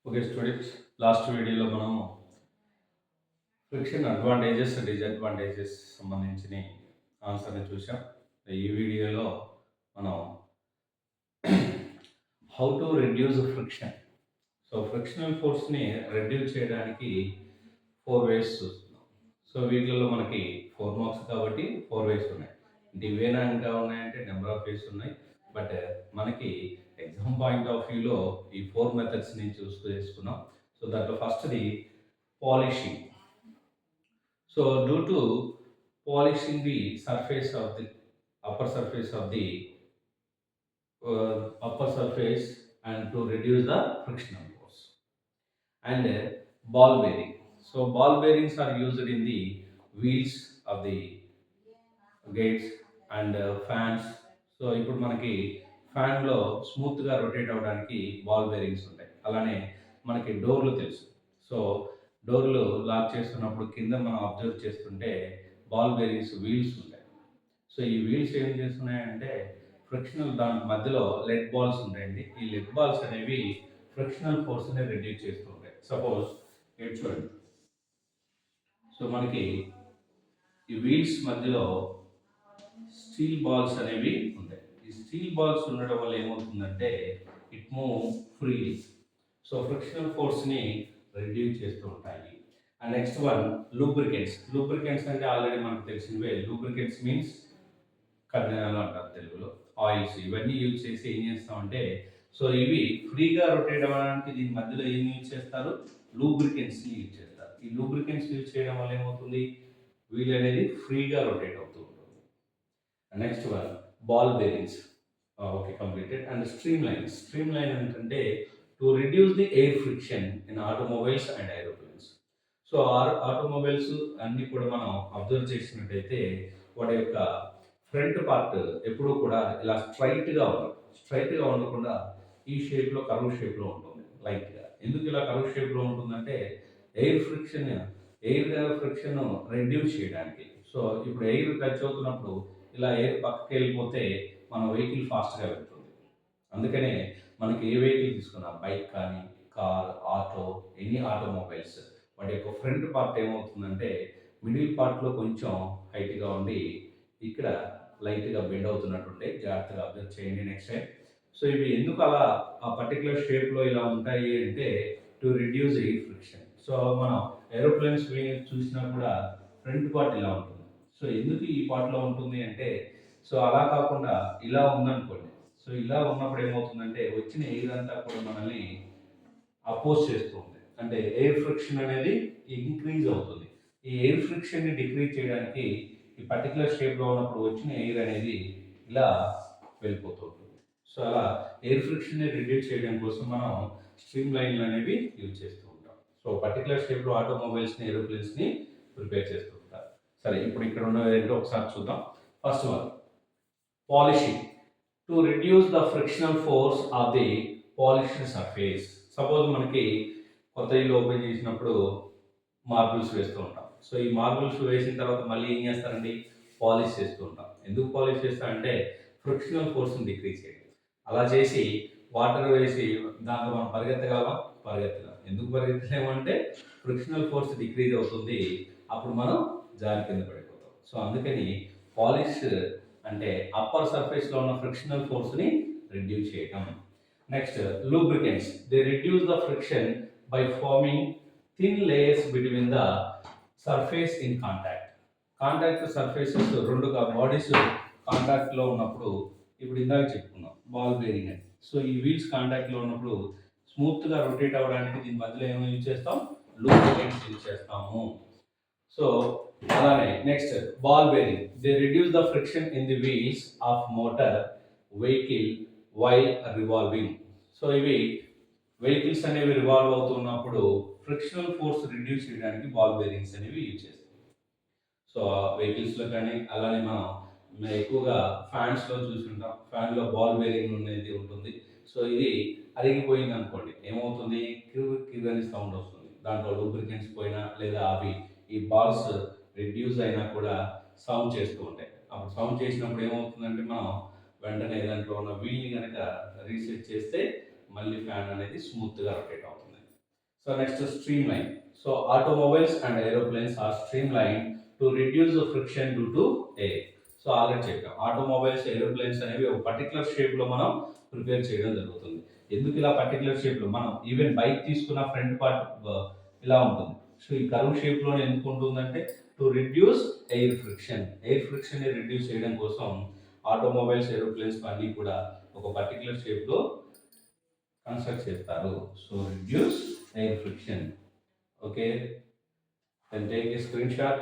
Okay students, last వీడియోలో మనం friction advantages disadvantages సంబంధించిన ఆన్సర్ని చూసాం. ఈ వీడియోలో మనం how to reduce friction. So frictional ఫోర్స్ని రెడ్యూస్ చేయడానికి 4 వేస్ చూస్తున్నాం. సో వీటిలో మనకి 4 మార్క్స్ కాబట్టి 4 వేస్ ఉన్నాయి. ఇవేనా ఇంకా ఉన్నాయంటే నెంబర్ ఆఫ్ వేస్ ఉన్నాయి. బట్ మనకి ఎగ్జామ్ పాయింట్ ఆఫ్ వ్యూలో ఈ 4 మెథడ్స్ని చేసుకున్నాం. సో దాంట్లో ఫస్ట్ది polishing. So due to polishing the surface of the upper surface of the upper surface and to reduce the frictional force. And ball bearing. So ball bearings are used in the wheels of the gates and fans. So ఇప్పుడు మనకి ఫ్యాన్లో స్మూత్గా rotate అవ్వడానికి ball bearings ఉంటాయి. అలానే మనకి డోర్లు తెలుసు. So డోర్లు లాక్ చేస్తున్నప్పుడు కింద మనం అబ్జర్వ్ చేస్తుంటే బాల్ బేరింగ్స్ వీల్స్ ఉంటాయి. సో ఈ వీల్స్ ఏం చేస్తున్నాయంటే ఫ్రిక్షనల్ దాని మధ్యలో లెడ్ బాల్స్ ఉంటాయండి. ఈ లెడ్ బాల్స్ అనేవి ఫ్రిక్షనల్ ఫోర్స్ని రెడ్యూస్ చేస్తూ ఉంటాయి. సపోజ్ ఇక్కడ చూడండి. సో మనకి ఈ వీల్స్ మధ్యలో స్టీల్ బాల్స్ అనేవి ఉంటాయి. ఈ స్టీల్ బాల్స్ ఉండడం వల్ల ఏమవుతుందంటే it move freely. So frictional ఫోర్స్ని రెడ్యూస్ చేస్తూ ఉంటాయి. And next one lubricants. Lubricants అంటే ఆల్రెడీ మనకు తెలిసినవే. లూబ్రికెంట్స్ మీన్స్ కర్ణాలు అంటారు తెలుగులో. ఆయిల్స్ ఇవన్నీ యూజ్ చేసి ఏం చేస్తామంటే, సో ఇవి ఫ్రీగా రొటేట్ అవ్వడానికి దీని మధ్యలో ఏం యూజ్ చేస్తారు? లూబ్రికెంట్స్ని యూజ్ చేస్తారు. ఈ లూబ్రికెంట్స్ యూజ్ చేయడం వల్ల ఏమవుతుంది? వీల్ అనేది ఫ్రీగా రొటేట్ అవుతూ ఉంటుంది. Next one ball bearings. Okay, completed. And streamline. Streamline ఏంటంటే to reduce the air friction in automobiles and aeroplanes. So automobiles అన్నీ కూడా మనం అబ్జర్వ్ చేసినట్టయితే వాటి యొక్క ఫ్రంట్ పార్ట్ ఎప్పుడూ కూడా ఇలా స్ట్రైట్గా ఉండదు. స్ట్రైట్గా ఉండకుండా ఈ షేప్లో కర్వ్ షేప్లో ఉంటుంది లైట్గా. ఎందుకు ఇలా కర్వ్ షేప్లో ఉంటుందంటే ఎయిర్ ఫ్రిక్షన్ రెడ్యూస్ చేయడానికి. సో ఇప్పుడు ఎయిర్ టచ్ అవుతున్నప్పుడు ఇలా ఎయిర్ పక్కకి వెళ్ళిపోతే మన వెహికల్ ఫాస్ట్గా వెళ్తుంది. అందుకనే మనకి ఏ వెహికల్ తీసుకున్నా, బైక్ కానీ, కార్, ఆటో, ఎనీ ఆటోమొబైల్స్, వాటి యొక్క ఫ్రంట్ పార్ట్ ఏమవుతుందంటే మిడిల్ పార్ట్లో కొంచెం హైట్గా ఉండి ఇక్కడ లైట్గా బెండ్ అవుతున్నట్టుండే. జాగ్రత్తగా అబ్జర్వ్ చేయండి నెక్స్ట్ టైం. సో ఇవి ఎందుకు అలా ఆ పర్టికులర్ షేప్లో ఇలా ఉంటాయి అంటే to reduce air friction. So మనం ఏరోప్లేన్స్ చూసినా కూడా ఫ్రంట్ పార్ట్ ఇలా ఉంటుంది. సో ఎందుకు ఈ పార్ట్లో ఉంటుంది అంటే, సో అలా కాకుండా ఇలా ఉందనుకోండి. సో ఇలా ఉన్నప్పుడు ఏమవుతుందంటే వచ్చిన ఎయిర్ అంతా కూడా మనల్ని అపోజ్ చేస్తూ ఉంది. అంటే ఎయిర్ ఫ్రిక్షన్ అనేది ఇంక్రీజ్ అవుతుంది. ఈ ఎయిర్ ఫ్రిక్షన్ని డిక్రీజ్ చేయడానికి ఈ పర్టికులర్ షేప్లో ఉన్నప్పుడు వచ్చిన ఎయిర్ అనేది ఇలా వెళ్ళిపోతూ ఉంటుంది. సో అలా ఎయిర్ ఫ్రిక్షన్ని రిడ్యూస్ చేయడం కోసం మనం స్ట్రీమ్ లైన్లు అనేవి యూజ్ చేస్తూ ఉంటాం. సో పర్టికులర్ షేప్లో ఆటోమొబైల్స్ని, ఏరోప్లేన్స్ని ప్రిపేర్ చేస్తూ ఉంటారు. సరే, ఇప్పుడు ఇక్కడ ఉన్నవి ఏంటో ఒకసారి చూద్దాం. First one polishing. To reduce the frictional force of the polished surface. Suppose మనకి కొత్త ఇల్లు ఓపెన్ చేసినప్పుడు మార్బుల్స్ వేస్తూ ఉంటాం. సో ఈ మార్బుల్స్ వేసిన తర్వాత మళ్ళీ ఏం చేస్తారండి? పాలిష్ చేస్తూ ఉంటాం. ఎందుకు పాలిష్ చేస్తారంటే ఫ్రిక్షనల్ ఫోర్స్ని డిక్రీజ్ చేయడం. అలా చేసి వాటర్ వేసి దాంట్లో మనం పరిగెత్తగలమా? పరిగెత్తగలం. ఎందుకు పరిగెత్తలేమంటే ఫ్రిక్షనల్ ఫోర్స్ డిక్రీజ్ అవుతుంది. అప్పుడు మనం జారి కింద పడిపోతాం. సో అందుకని పాలిష్ అంటే అప్పర్ సర్ఫేస్లో ఉన్న ఫ్రిక్షనల్ ఫోర్స్ని రిడ్యూస్ చేయటం. Next lubricants. They reduce the friction by farming thin layers between the surface in contact. Contact surfaces రెండు బాడీస్ కాంటాక్ట్లో ఉన్నప్పుడు, ఇప్పుడు ఇందాక చెప్పుకున్నాం బాల్ బేరింగ్ అని. సో ఈ వీల్స్ కాంటాక్ట్లో ఉన్నప్పుడు స్మూత్గా రొటేట్ అవ్వడానికి దీని మధ్యలో ఏమో యూజ్ చేస్తాం? లూబ్రికెంట్స్ యూజ్ చేస్తాము. సో అలానే next ball bearing. They reduce the friction in the wheels of motor vehicle while revolving. So ఇవి వెహికల్స్ అనేవి రివాల్వ్ అవుతున్నప్పుడు ఫ్రిక్షనల్ ఫోర్స్ రిడ్యూస్ చేయడానికి బాల్ బేరింగ్స్ అనేవి యూజ్ చేస్తాం. సో వెహికల్స్లో కానీ అలానే మనం ఎక్కువగా ఫ్యాన్స్లో చూసుకుంటాం. ఫ్యాన్లో బాల్ బేరింగ్ అనేది ఉంటుంది. సో ఇది అరిగిపోయింది అనుకోండి, ఏమవుతుంది? క్యూ అని సౌండ్ వస్తుంది. దాంట్లో లూబ్రికెంట్స్ పోయినా లేదా అవి ఈ బాల్స్ రిడ్యూస్ అయినా కూడా సౌండ్ చేస్తూ ఉంటాయి. అప్పుడు సౌండ్ చేసినప్పుడు ఏమవుతుందంటే మనం వెంటనే దాంట్లో ఉన్న వీల్ని కనుక రీసెట్ చేస్తే మళ్ళీ ఫ్యాన్ అనేది స్మూత్గా రొటేట్ అవుతుంది. So next is streamline. So automobiles and aeroplanes are streamlined to reduce the friction due to air. So already చెప్పాం ఆటోమొబైల్స్ ఏరోప్లేన్స్ అనేవి ఒక పర్టికులర్ షేప్లో మనం ప్రిపేర్ చేయడం జరుగుతుంది. ఎందుకు ఇలా పర్టికులర్ షేప్లో మనం ఈవెన్ బైక్ తీసుకున్న ఫ్రంట్ పార్ట్ ఇలా ఉంటుంది. సో ఈ కర్వ్ షేప్లో ఎందుకు ఉంటుందంటే టు రిడ్యూస్ ఎయిర్ ఫ్రిక్షన్ని రిడ్యూస్ చేయడం కోసం ఆటోమొబైల్స్ ఏరోప్లేన్స్ అన్నీ కూడా ఒక పర్టికులర్ షేప్లో కన్స్ట్రక్ట్ చేస్తారు. So reduce air friction. Okay, then take a screenshot.